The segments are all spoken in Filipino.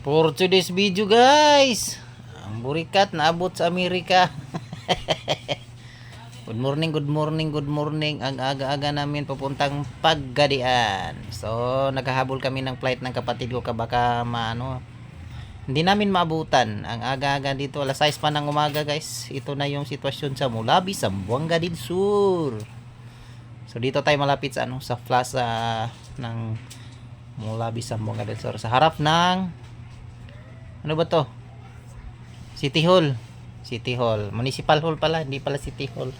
For today's video guys, ang burikat naabot sa Amerika. Good morning, good morning, good morning. Ang aga-aga namin papuntang Paggadian. So, naghahabol kami ng flight ng kapatid ko baka hindi namin maabutan. Ang aga-aga dito, alas 6 pa ng umaga guys. Ito na yung sitwasyon sa Mulabi, Zamboanga del Sur. So, dito tayo malapit sa sa plaza ng Mulabi, Zamboanga del Sur. Sa harap ng ano ba to? City Hall. City Hall. Municipal Hall pala. Hindi pala City Hall.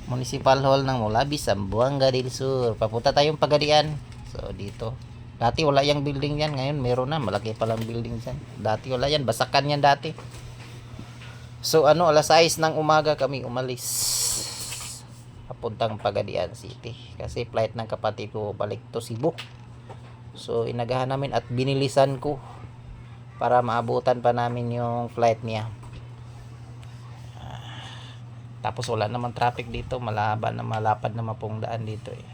Municipal Hall ng Mulabi, Zamboanga del Sur. Papunta tayong Paggadian. So, dito. Dati wala yung building yan. Ngayon meron na. Malaki palang building dyan. Dati wala yan. Basakan yan dati. So, alas 6 ng umaga kami umalis. Papuntang Paggadian City. Kasi flight ng kapatid ko balik to Cebu. So, inagahan namin at binilisan ko para maabutan pa namin yung flight niya. Tapos wala naman traffic dito, malapad na mapong daan dito eh.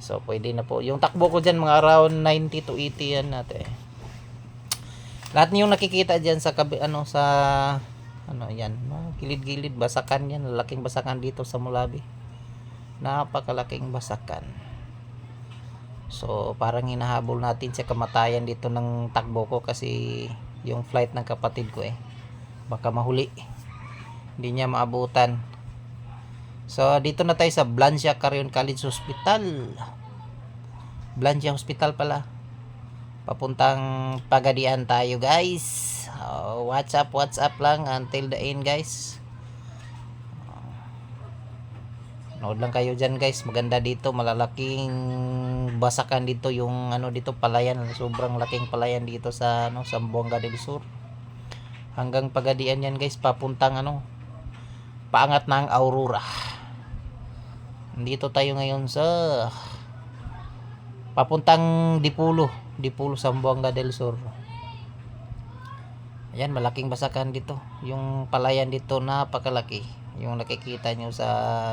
So pwede na po. Yung takbo ko diyan mga around 90 to 80 yan natin. Lahat niyo nakikita diyan sa yan, gilid-gilid basakan yan, lalaking basakan dito sa Mulabi. Napakalaking basakan. So parang hinahabol natin sa kamatayan dito ng takbo ko kasi yung flight ng kapatid ko baka mahuli, hindi niya maabutan. So dito na tayo sa Blancia Carrion College Hospital. Blancia Hospital pala. Papuntang Paggadian tayo guys. What's up lang until the end guys. Nood lang kayo dyan guys, maganda dito, malalaking basakan dito yung dito palayan, sobrang laking palayan dito sa Zamboanga del Sur. Hanggang Paggadian yan guys, papuntang paangat ng Aurora. Dito tayo ngayon sa papuntang Dipolo, Zamboanga del Sur. Ayan, malaking basakan dito. Yung palayan dito napakalaki. Yung nakikita nyo sa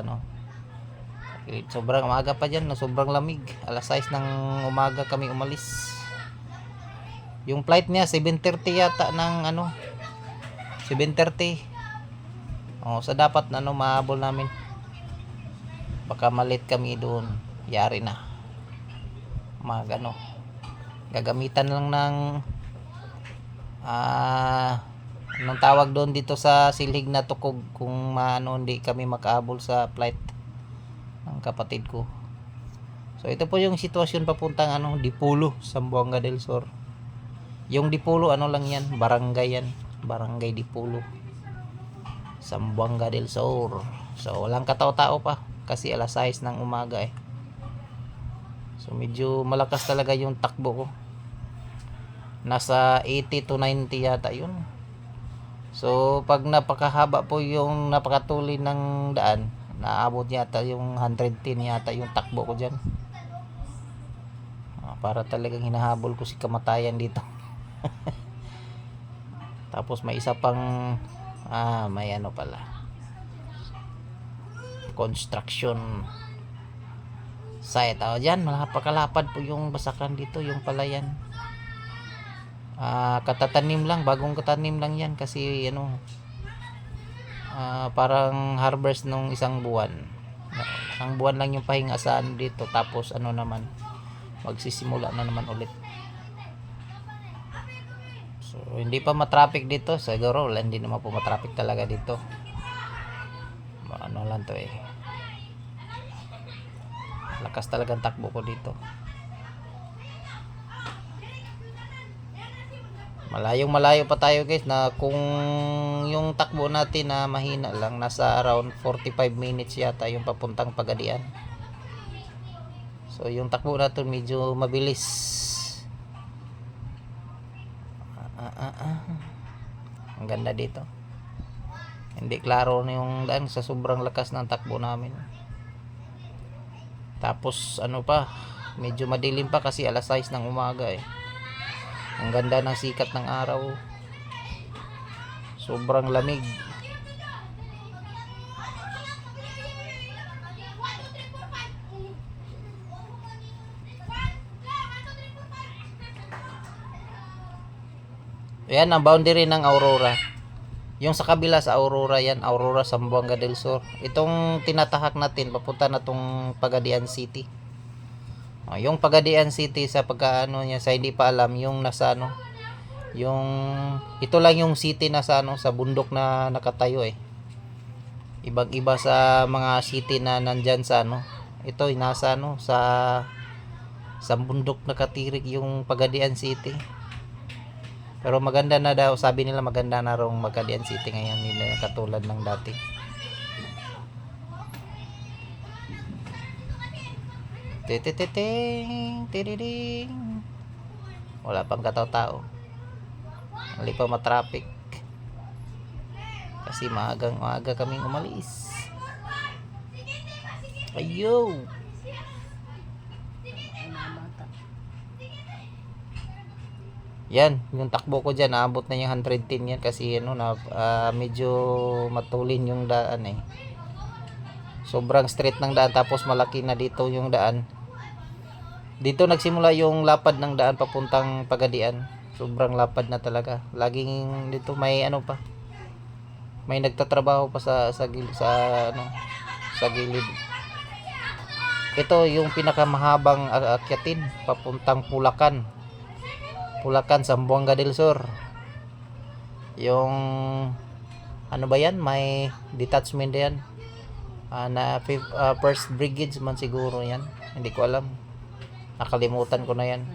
sobrang umaga pa dyan, sobrang lamig. Alas 6 ng umaga kami umalis. Yung flight niya 7:30 yata ng 7:30. Sa dapat mahabol namin. Baka malit kami doon. Yari na. Gagamitan lang ng anong tawag doon dito sa silhig na tukog kung hindi kami makahabol sa flight ng kapatid ko. So ito po yung sitwasyon papuntang Dipolo, Zamboanga del Sur. Yung Dipolo lang yan, barangay yan, Barangay Dipolo, Zamboanga del Sur. So walang katao-tao pa kasi alas 6 ng umaga So medyo malakas talaga yung takbo ko. Nasa 80 to 90 yata yun. So pag napakahaba po yung napakatuloy ng daan, naabot yata yung 110 yata yung takbo ko dyan. Para talagang hinahabol ko si kamatayan dito. Tapos may isa pang may pala, construction site. Dyan napakalapad po yung basakan dito, yung palayan. Katatanim lang, bagong katanim lang yan kasi parang harvest nung isang buwan lang yung pahinga sa dito. Tapos naman magsisimula na naman ulit. So hindi pa matraffic dito siguro. Hindi naman po matraffic talaga dito. Lang to lakas talagang takbo ko dito. Malayo pa tayo guys, na kung yung takbo natin na mahina lang, nasa around 45 minutes yata yung papuntang Paggadian. So yung takbo natin medyo mabilis. Ang ganda dito. Hindi klaro na yung daan sa sobrang lakas ng takbo namin. Tapos medyo madilim pa kasi alas 6 ng umaga Ang ganda ng sikat ng araw. Sobrang lamig. Ayan ang boundary ng Aurora. Yung sa kabila sa Aurora yan, Aurora Zamboanga del Sur. Itong tinatahak natin papunta na tong Pagadian City. Yung Pagadian City sa pagkaano niya sa hindi pa alam yung nasa ano, yung ito lang yung city na sa ano, sa bundok na nakatayo eh. Ibang-iba sa mga city na nandyan sa ano. Ito nasa ano, sa bundok nakatirik yung Pagadian City. Pero maganda na daw, sabi nila maganda na rong Pagadian City ngayon, hindi na katulad ng dati. Tititing, tiriring. Wala pang kataw-tao. Hindi pa matraffic. Kasi maaga kaming umalis. Ayo. Yan, yung takbo ko dyan, naabot na yung 110 yan kasi ano na medyo matulin yung daan eh. Sobrang straight ng daan tapos malaki na dito yung daan. Dito nagsimula yung lapad ng daan papuntang Pagadian. Sobrang lapad na talaga. Laging dito may ano pa. May nagtatrabaho pa sa gilid. Ito yung pinakamahabang akyatin papuntang Bulacan. Bulacan, Zamboanga del Sur. Yung ano ba yan? May detachment yan. First Brigade man siguro yan. Hindi ko alam. Nakalimutan ko na yan.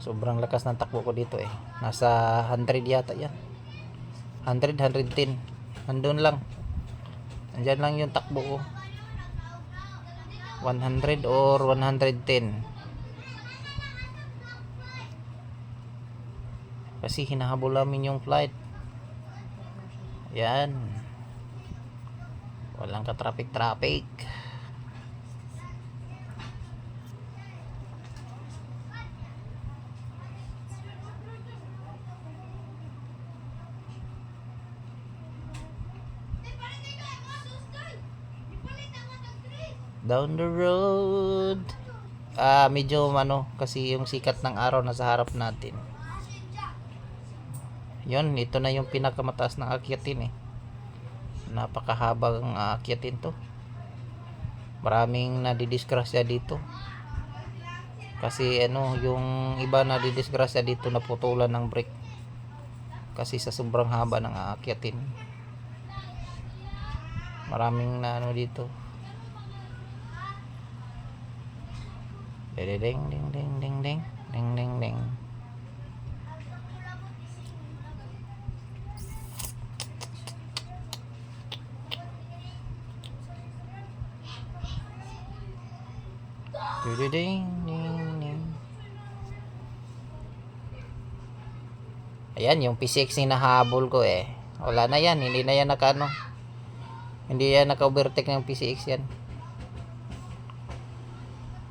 Sobrang lakas ng takbo ko dito eh. Nasa 100 yata yan. 100, 110. Andun lang. Andyan lang yung takbo ko. 100 or 110. Kasi hinahabol namin yung flight. Yan. Walang ka-traffic. Down the road. Medyo ano kasi yung sikat ng araw nasa harap natin. Yun, ito na yung pinakamataas ng akyatin eh. Napakahabang akyatin to. Maraming nadidisgrasya dito. Kasi ano, yung iba nadidisgrasya dito naputulan ng brake. Kasi sa sobrang haba ng akyatin. Maraming na ano dito. Ding ding ding ding ding ding ding ding. Ding ding ding. Ayan yung P6 na nahabol ko eh. Wala na yan, hindi na yan naka-ano. Hindi yan naka-overtake ng P6 yan.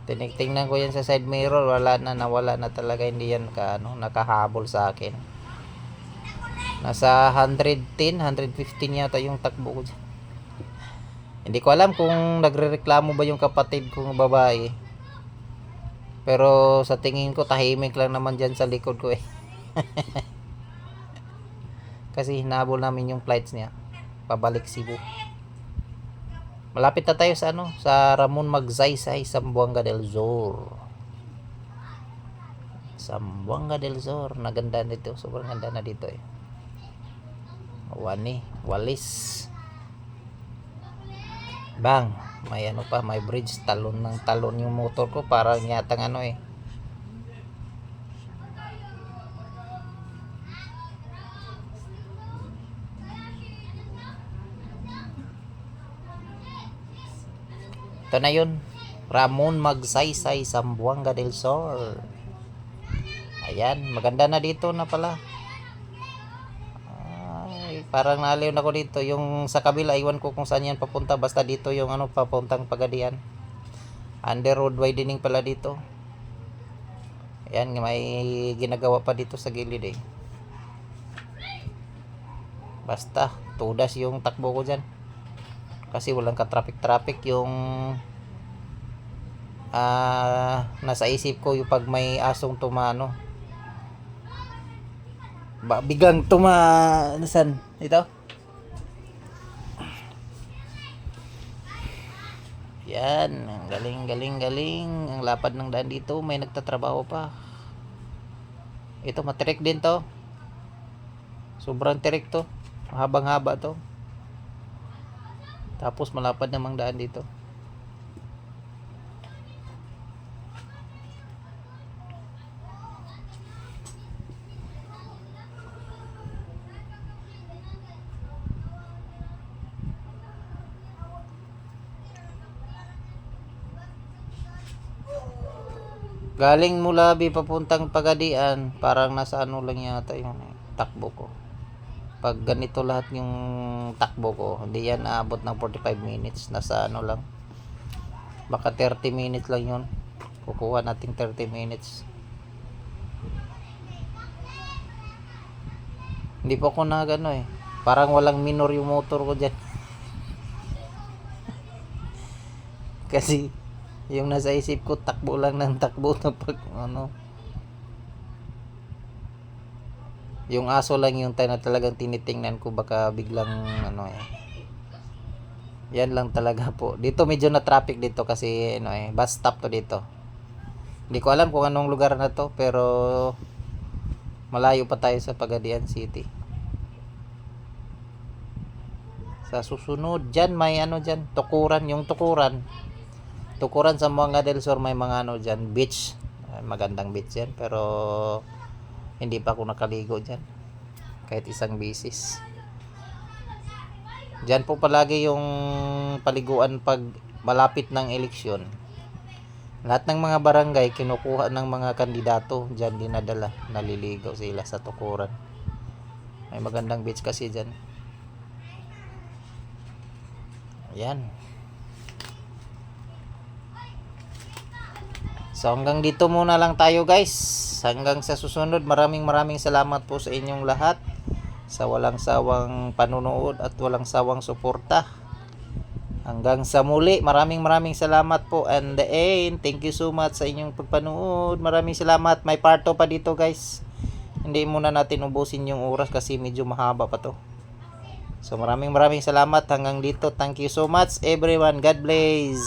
Tingnan ko yan sa side mirror, nawala na talaga, hindi yan nakahabol sa akin. Nasa 110, 115 yata yung takbo ko dyan. Hindi ko alam kung nagrereklamo ba yung kapatid kong babae. Pero sa tingin ko tahimik lang naman dyan sa likod ko eh. Kasi hinabol namin yung flights niya pabalik Cebu. Malapit na tayo sa sa Ramon Magsaysay, Zamboanga del Sur. Zamboanga del Sur, naganda nito, sobrang ganda na dito eh. Walis. Bang, may may bridge, talon yung motor ko, parang yatang eh. Ito na yun, Ramon Magsaysay, Zamboanga del Sur. Ayan, maganda na dito na pala. Ay, parang naliw na ko dito. Yung sa kabila, iwan ko kung saan yan papunta. Basta dito yung papuntang Pagadian. Under road widening pala dito. Ayan, may ginagawa pa dito sa gilid eh. Basta, tudas yung takbo ko dyan. Kasi walang ka-traffic yung nasa isip ko yung pag may asong Bigang nasan? Ito? Yan, ang galing. Ang lapad ng daan dito, may nagtatrabaho pa. Ito, matirik din to. Sobrang tirik to. Habang-haba to. Tapos malapad namang daan dito. Galing Mulabi papuntang Pagadian, parang nasa ano lang yata yung takbo ko. Pag ganito lahat yung takbo ko, hindi yan aabot ng 45 minutes. Nasa ano lang, baka 30 minutes lang yun. Kukuha natin 30 minutes. Hindi pa ako na gano eh. Parang walang minor yung motor ko dyan. Kasi yung nasa isip ko, takbo lang ng takbo na pag ano. Yung aso lang yung na talagang tinitingnan ko, baka biglang ano eh. Yan lang talaga po. Dito medyo na traffic dito kasi ano eh, bus stop to dito. Hindi ko alam kung anong lugar na to, pero malayo pa tayo sa Pagadian City. Sa susunod dyan, may ano dyan, Tukuran. Yung Tukuran sa Buanga del Sur, may mga ano dyan, beach. Magandang beach yan, pero hindi pa ako nakaligo dyan kahit isang bisis. Dyan po palagi yung paliguan pag malapit ng eleksyon. Lahat ng mga barangay kinukuha ng mga kandidato, dyan dinadala, naliligaw sila sa Tukuran. May magandang beach kasi dyan. Ayan. So hanggang dito muna lang tayo guys. Hanggang sa susunod, maraming salamat po sa inyong lahat sa walang sawang panunood at walang sawang suporta. Hanggang sa muli, maraming salamat po. And the end, thank you so much sa inyong pagpanood. Maraming salamat. May part 2 pa dito guys. Hindi muna natin ubusin yung oras kasi medyo mahaba pa to. So maraming salamat hanggang dito. Thank you so much everyone. God bless.